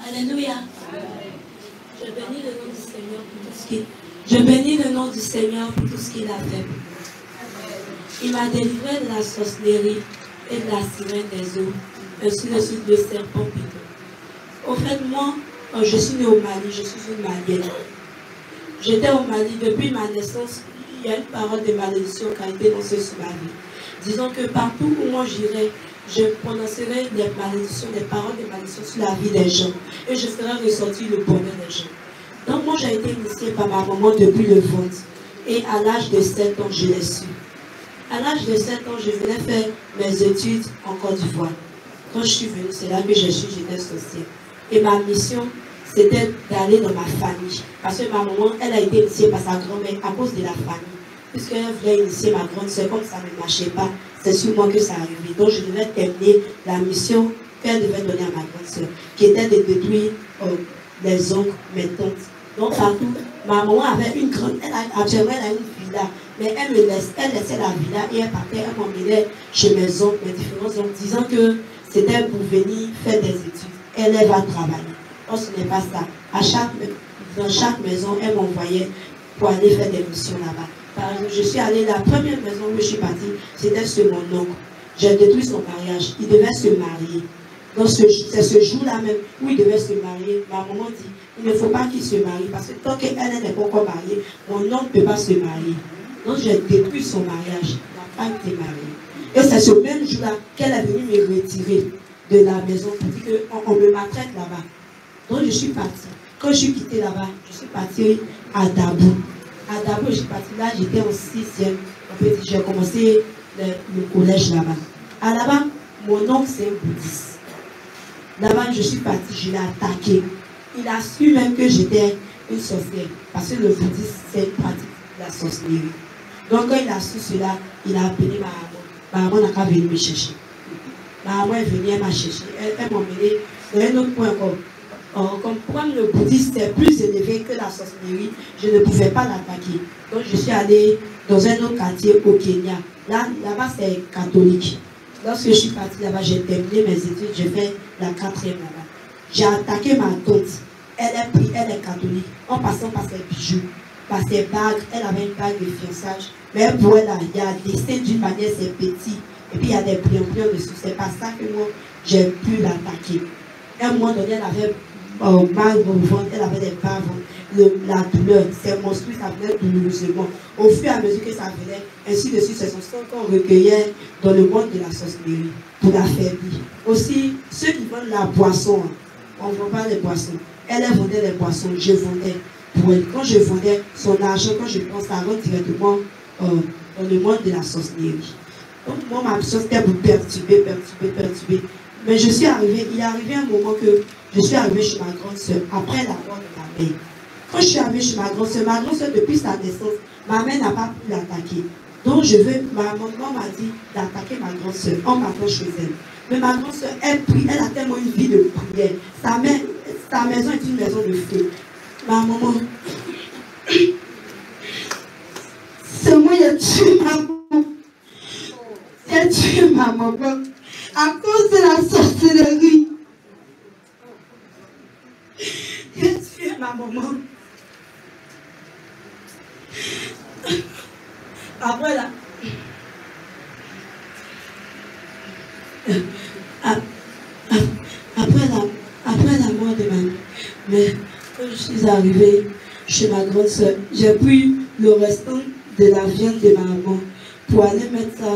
Alléluia. Je bénis le nom du Seigneur pour tout ce qu'il Je bénis le nom du Seigneur pour tout ce qu'il a fait. Il m'a délivré de la sorcellerie et de la sirène des eaux, ainsi de suite le serpent piteux. Au fait, moi, je suis née au Mali, je suis une Malienne. J'étais au Mali depuis ma naissance. Il y a une parole de malédiction qui a été lancée sur ma vie. Disons que partout où moi j'irai, je prononcerai des malédictions, des paroles de malédiction sur la vie des gens. Et je ferai ressortir le bonheur des gens. Donc moi j'ai été initiée par ma maman depuis le ventre. Et à l'âge de 7 ans, je l'ai su. À l'âge de 7 ans, je venais faire mes études en Côte d'Ivoire. Quand je suis venue, c'est là que je suis, j'étais sorcière. Et ma mission, c'était d'aller dans ma famille. Parce que ma maman, elle a été initiée par sa grand-mère à cause de la famille. Puisqu'elle voulait initier ma grande soeur, comme ça ne marchait pas, c'est sur moi que ça arrivait. Donc je devais terminer la mission qu'elle devait donner à ma grande soeur, qui était de détruire les oncles, mes tantes. Donc partout, ma maman avait une grande, actuellement elle a une villa, mais elle laissait la villa et elle partait, elle m'emmenait chez mes oncles, mes différents oncles, disant que c'était pour venir faire des études. Elle va travailler. Donc ce n'est pas ça. Dans chaque maison, elle m'envoyait pour aller faire des missions là-bas. Par exemple, je suis allée, la première maison où je suis partie, c'était sur mon oncle. J'ai détruit son mariage. Il devait se marier. Donc c'est ce jour-là même où il devait se marier. Ma maman dit, il ne faut pas qu'il se marie parce que tant qu'elle n'est pas encore mariée, mon oncle ne peut pas se marier. Donc j'ai détruit son mariage. Il n'a pas été marié. Et c'est ce même jour-là qu'elle est venue me retirer de la maison pour dire qu'on me maltraite là-bas. Donc je suis partie. Quand je suis quittée là-bas, je suis partie à Dabou. À Dabou, je suis partie là, j'étais en 6e. En fait, j'ai commencé le collège là-bas. À là-bas, mon oncle c'est un bouddhiste. Là-bas, je suis partie, je l'ai attaqué. Il a su même que j'étais une sorcière. Parce que le bouddhisme, c'est une pratique de la sorcellerie. Donc quand il a su cela, il a appelé ma maman. Ma maman n'a qu'à venir me chercher. Ma maman est venue, elle m'a cherché. Elle m'a emmené dans un autre point encore. Comme le bouddhisme est plus élevé que la sorcellerie, je ne pouvais pas l'attaquer. Donc je suis allée dans un autre quartier au Kenya. Là-bas c'est catholique. Lorsque je suis partie là-bas, j'ai terminé mes études, j'ai fait la 4e là-bas. J'ai attaqué ma tante. Elle est catholique, en passant par ses bijoux, par ses bagues. Elle avait une bague de fiançage. Mais pour elle, il y a des dessins d'une manière, c'est petit. Et puis il y a des brillants dessus. C'est pas ça que moi, j'ai pu l'attaquer. À un moment donné, elle avait mal au ventre, elle avait des bavres, la douleur, c'est monstrueux, ça venait douloureusement. Au fur et à mesure que ça venait, ainsi de suite, ce sont ceux qu'on recueillait dans le monde de la sorcellerie pour l'affaiblir. Aussi, ceux qui vendent la boisson, on ne vend pas les boissons. Elle vendait les boissons, je vendais pour elle. Quand je vendais son argent, quand je prends ça, rentre directement dans le monde de la sorcellerie. Donc, moi, ma mission, c'était pour perturber. Mais je suis arrivée, il est arrivé un moment que je suis arrivée chez ma grande soeur, après la mort de ma mère. Quand je suis arrivée chez ma grande soeur, depuis sa naissance, ma mère n'a pas pu l'attaquer. Donc ma maman m'a dit d'attaquer ma grande soeur en partant chez elle. Mais ma grande soeur, elle prie, elle a tellement une vie de prière. Sa maison est une maison de feu. Ma maman, c'est moi qui ai tué ma maman. J'ai tué ma maman à cause de la sorcellerie. J'ai tué ma maman. Après la mort de ma mère, mais quand je suis arrivée chez ma grande soeur, j'ai pris le restant de la viande de ma maman pour aller mettre ça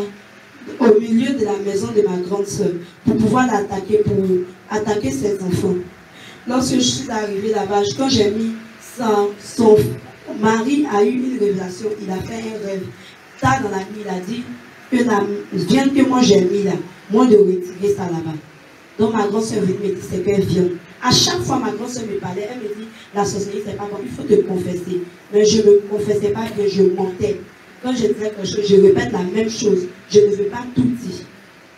au milieu de la maison de ma grande soeur pour pouvoir l'attaquer, pour attaquer ses enfants. Lorsque je suis arrivée là-bas, quand j'ai mis ça, son mari a eu une révélation, il a fait un rêve. Tard dans la nuit, il a dit que la viande que moi j'ai mis là, moi de retirer ça là-bas. Donc ma grande soeur me dit, c'est quelle viande. À chaque fois ma grande soeur me parlait, elle me dit, la sorcellerie c'est pas bon, il faut te confesser. Mais je ne me confessais pas, que je mentais. Quand je disais quelque chose, je répète la même chose. Je ne veux pas tout dire.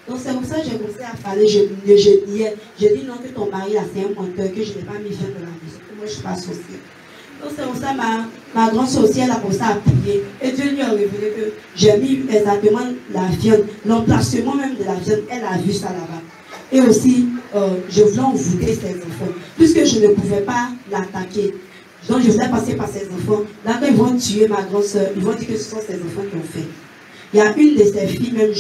Donc c'est pour ça que j'ai commencé à parler, je niais. J'ai dit non, que ton mari là c'est un menteur, que je n'ai pas mis viande dans la maison, que moi je ne suis pas sorcière. Donc c'est pour ça que ma grande sorcière a commencé à prier. Et Dieu lui a révélé que j'ai mis exactement la viande, l'emplacement même de la viande, elle a vu ça là-bas. Et aussi, je voulais envoûter ses enfants. Puisque je ne pouvais pas l'attaquer. Donc je voulais passer par ses enfants. Là, quand ils vont tuer ma grande soeur, ils vont dire que ce sont ses enfants qui ont fait. Il y a une de ses filles, même,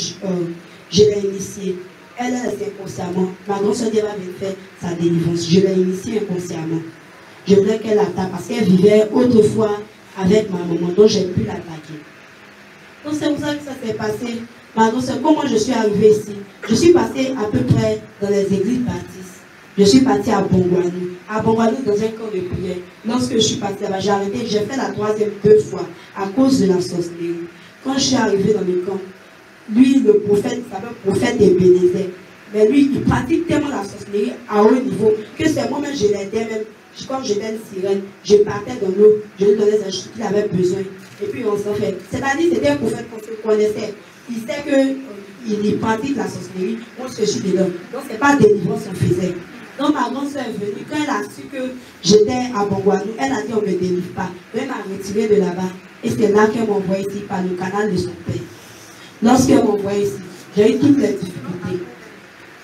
je l'ai initiée. Elle est restée inconsciemment. Ma grande soeur dit, elle va venir faire sa délivrance. Je l'ai initiée inconsciemment. Je voulais qu'elle attaque parce qu'elle vivait autrefois avec ma maman, donc j'ai pu l'attaquer. Donc c'est pour ça que ça s'est passé. Ma grande soeur, comment je suis arrivée ici? Je suis passée à peu près dans les églises baptistes. Je suis partie à Bongwanou. À Bongwanou, dans un camp de prière. Lorsque je suis partie là-bas, j'ai arrêté. J'ai fait la troisième 2 fois à cause de la sorcellerie. Quand je suis arrivée dans le camp, lui, le prophète, il s'appelle prophète Ebenezer. Mais lui, il pratique tellement la sorcellerie à haut niveau que c'est moi-même, je l'aidais même. Comme j'étais une sirène, je partais dans l'eau, je lui donnais un chute qu'il avait besoin. Et puis on s'en fait. C'est-à-dire, c'était un prophète qu'on se connaissait. Il sait qu'il pratique la sorcellerie. Moi, je suis dedans. Donc, ce n'est pas délivrance qu'on faisait. Donc, ma grande soeur est venue. Quand elle a su que j'étais à Bongwanou, elle a dit on ne me délivre pas. Elle m'a retiré de là-bas. Et c'est là qu'elle m'envoie ici par le canal de son père. Lorsqu'elle m'envoie ici, j'ai eu toutes les difficultés.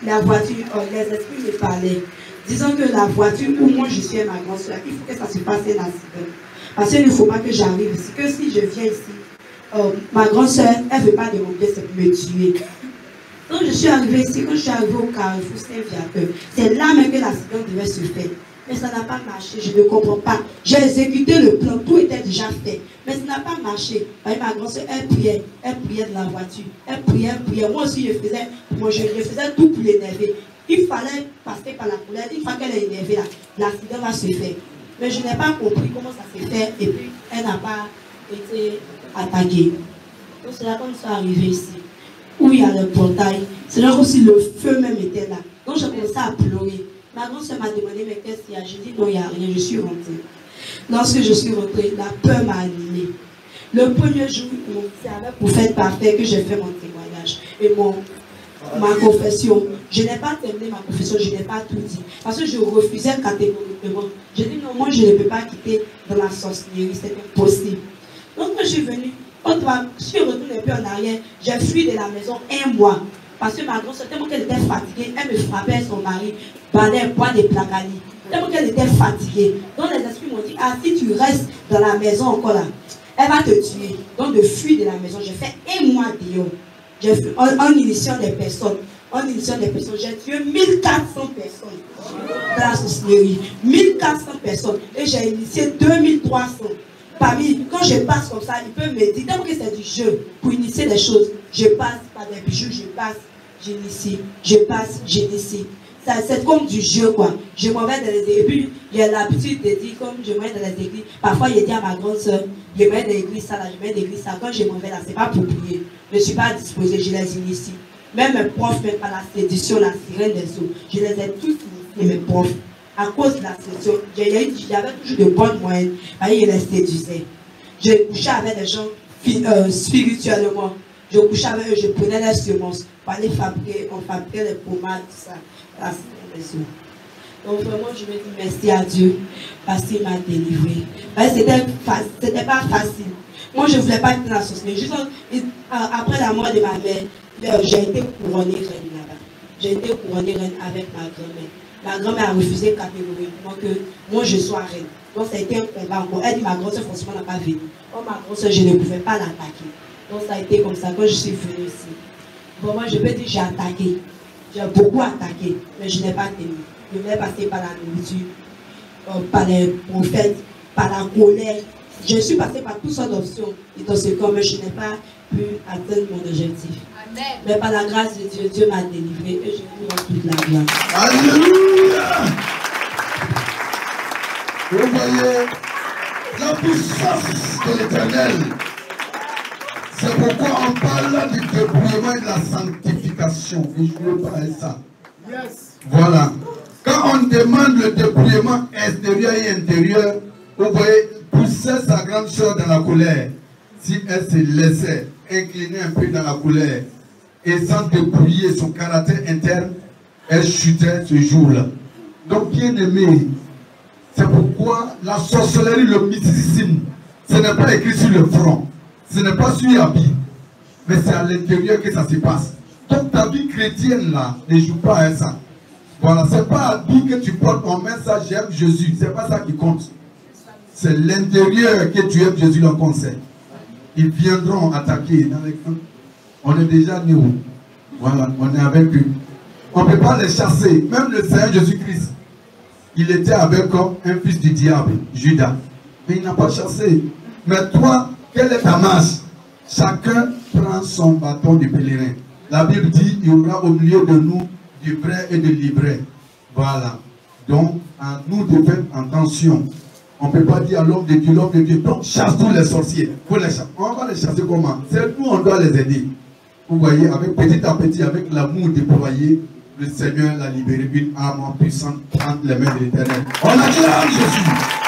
La voiture, les esprits me parlaient. Disons que la voiture où moi je suis ma grande soeur, il faut que ça se passe un accident. Parce qu'il ne faut pas que j'arrive ici. Que si je viens ici, ma grande soeur, elle ne veut pas demander, c'est pour me tuer. Donc je suis arrivée ici, quand je suis arrivée au Carrefour Saint-Viateur, c'est là même que l'accident devait se faire. Mais ça n'a pas marché, je ne comprends pas. J'ai exécuté le plan, tout était déjà fait. Mais ça n'a pas marché. Ma grande soeur, elle priait de la voiture. Elle priait. Moi aussi, je faisais tout pour l'énerver. Il fallait passer par la colère. Une fois qu'elle est énervée, l'accident va se faire. Mais je n'ai pas compris comment ça s'est fait. Et puis, elle n'a pas été attaquée. Donc, c'est là qu'on est arrivé ici. Où il y a le portail. C'est là aussi le feu même était là. Donc, j'ai commencé à pleurer. Ma grande soeur m'a demandé, mais qu'est-ce qu'il y a? J'ai dit, non, il n'y a rien. Je suis rentrée. Lorsque je suis rentrée, la peur m'a animée. Le premier jour, c'est avec prophète parfait que j'ai fait mon témoignage. Et ma confession. Je n'ai pas terminé ma confession, je n'ai pas tout dit. Parce que je refusais catégoriquement. J'ai dit non, moi je ne peux pas quitter dans la sorcellerie, c'est impossible. Donc quand je suis venue, je suis retournée un peu en arrière, j'ai fui de la maison 1 mois. Parce que ma grande soeur, tellement qu'elle était fatiguée, elle me frappait son mari, bandait, bois des placani. Tellement qu'elle était fatiguée. Donc les esprits m'ont dit, ah si tu restes dans la maison encore là, elle va te tuer. Donc de fuir de la maison, j'ai fait 1 mois dehors. J'ai fait en initiant des personnes. J'ai tué 1400 personnes dans la sorcellerie. 1400 personnes. Et j'ai initié 2300. Quand je passe comme ça, il peut me dire, tant que c'est du jeu, pour initier des choses, je passe par des bijoux, je passe, j'initie, je passe, j'initie. C'est comme du jeu, quoi. Je m'en vais dans les églises. Et puis, j'ai l'habitude de dire, comme je m'en vais dans les églises, parfois, il dit à ma grande soeur, je m'en vais dans l'église ça, là, je m'en vais dans l'église ça. Quand je m'en vais là, c'est pas pour prier. Je ne suis pas disposée, je les initie. Même mes profs, même par la séduction, la sirène des eaux, je les ai tous initiés, mes profs. À cause de la séduction, j'avais toujours de bonnes moyennes. Je les séduisais. Je couchais avec des gens spirituellement. Je couchais avec eux, je prenais les semences pour aller fabriquer, on fabriquait les pommades, tout ça. La sirène des eaux. Donc vraiment, je me dis merci à Dieu parce qu'il m'a délivré. C'était pas facile. Moi, je ne voulais pas être dans la sorcellerie. Juste après la mort de ma mère, j'ai été couronnée reine là-bas. J'ai été couronnée reine avec ma grand-mère. Ma grand-mère a refusé catégoriquement que moi je sois reine. Donc ça a été un combat encore. Elle dit ma grand-soeur forcément n'a pas venu. Comme ma grand-soeur, je ne pouvais pas l'attaquer. Donc ça a été comme ça quand je suis venue ici. Bon, moi je peux dire j'ai attaqué. J'ai beaucoup attaqué, mais je n'ai pas tenu. Je voulais passer par la nourriture, par les prophètes, par la colère. Je suis passée par toutes sortes d'options. Et dans ce cas, mais je n'ai pas pu atteindre mon objectif. Amen. Mais par la grâce de Dieu, Dieu m'a délivré et je lui rends toute la gloire. Alléluia! Vous voyez la puissance de l'Éternel. C'est pourquoi on parle du dépouillement et de la sanctification. Et je veux parler ça. Yes. Voilà. Quand on demande le dépouillement extérieur et intérieur, vous voyez, pousser sa grande soeur dans la colère, si elle se laissait incliner un peu dans la colère et sans dépouiller son caractère interne, elle chutait ce jour-là. Donc, bien aimé, c'est pourquoi la sorcellerie, le mysticisme, ce n'est pas écrit sur le front, ce n'est pas sur l'habit, mais c'est à l'intérieur que ça se passe. Donc, ta vie chrétienne là, ne joue pas à ça. Voilà, c'est pas habit que tu portes en main, ça j'aime Jésus. C'est pas ça qui compte. C'est l'intérieur que tu aimes Jésus, le conseil. Ils viendront attaquer dans les camps. On est déjà nous. Voilà, on est avec eux. On ne peut pas les chasser. Même le Seigneur Jésus-Christ, il était avec un fils du diable, Judas. Mais il n'a pas chassé. Mais toi, quelle est ta marche? Chacun prend son bâton de pèlerin. La Bible dit, il y aura au milieu de nous du vrai et de l'ivraie. Voilà. Donc, à nous de faire attention. On ne peut pas dire à l'homme de Dieu, donc chasse tous les sorciers. Faut les chasser. On va les chasser comment? C'est nous, on doit les aider. Vous voyez, avec petit à petit, avec l'amour déployé, le Seigneur l'a libéré d'une arme puissante entre les mains de l'Éternel. On acclame Jésus.